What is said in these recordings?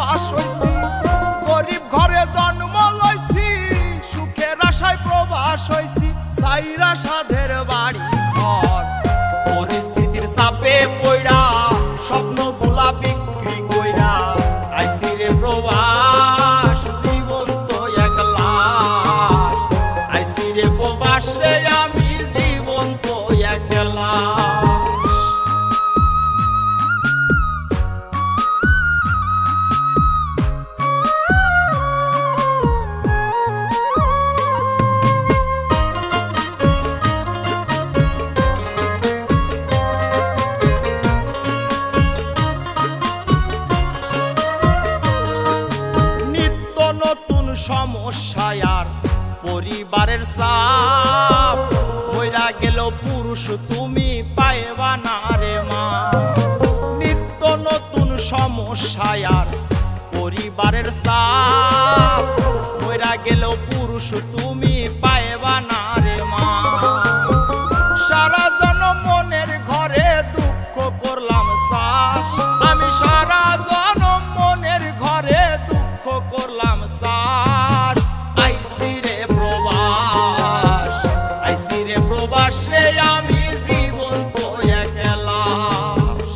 প্রবাস হইছি, গরিব ঘরে জন্ম লইছি, সুখের আশায় প্রবাস হইছি, সাইরা সাধের বাড়ি ঘর। পরিস্থিতির চাপে পইড়া স্বপ্নগুলা বিক্রি কইরা আইছি রে প্রবাস, জীবন তো এক লাশ। আইছি রে প্রবাস রে আমি, জীবন তো এক লাশ। সমস্যায় আর পরিবারের চাপ, মইরা গেল পুরুষ তুমি পাইবা না রে মা। নিত্য নতুন সমস্যায় আর পরিবারের চাপ, মইরা গেল পুরুষ তুমি পাইবা না রে মা। সারা জনম মনের ঘরে দুঃখ করলাম চাষ, আমি সারা জনম মনের ঘরে দুঃখ করলাম চাষ। আইছি রে প্রবাস, আইছি রে প্রবাস রে আমি, জীবন তো এক লাশ।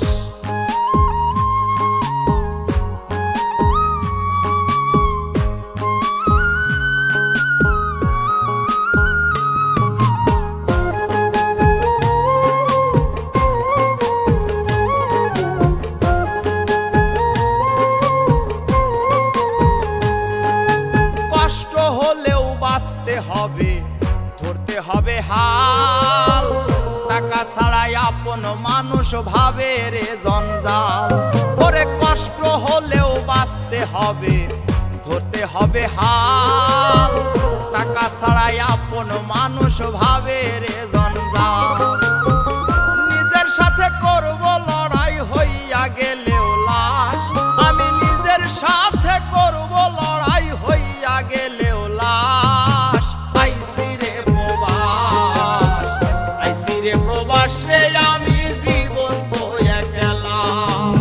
বাঁচতে হবে, ধরতে হবে হাল, টাকা ছাড়াই আপন মানুষ ভাবে রে জঞ্জাল। ওরে কষ্ট হলেও বাঁচতে হবে, ধরতে হবে হাল, টাকা ছাড়াই আপন মানুষ ভাবে রে জঞ্জাল। নিজের সাথে করব লড়াই, হইয়া গেলেও লাশ, আমি নিজের সাথে করব লড়াই, হইয়া গেলেও লাশ। আইছি রে প্রবাস, আইছি রে প্রবাস রে আমি, জীবন তো এক লাশ।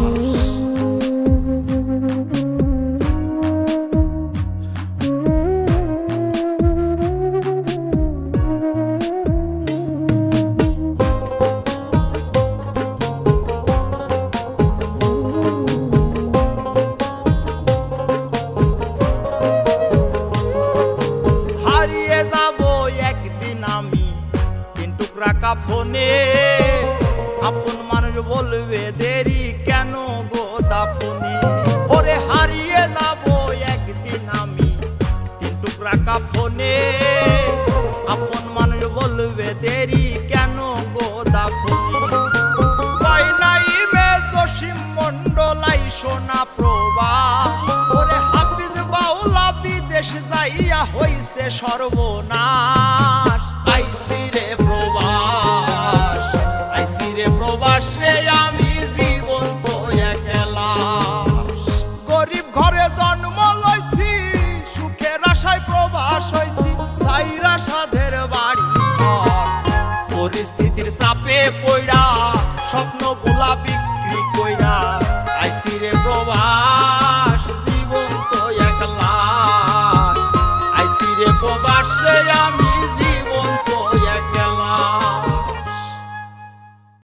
হারিয়ে যাব একদিন আমি তিন টুকরা কাফনে, আপন মানুষ বলবে দেরি কেন গো দাফনে। ওরে হারিয়ে যাব একদিন আমি তিন টুকরা কাফনে, আপন মানুষ বলবে দেরি কেন গো দাফনে। কয় নাই মে জসিম মন্ডলাই সোনা প্রবাস, ওরে হাফিজ বাউলা বিদেশ যাইয়া হইছে সর্বনাশ।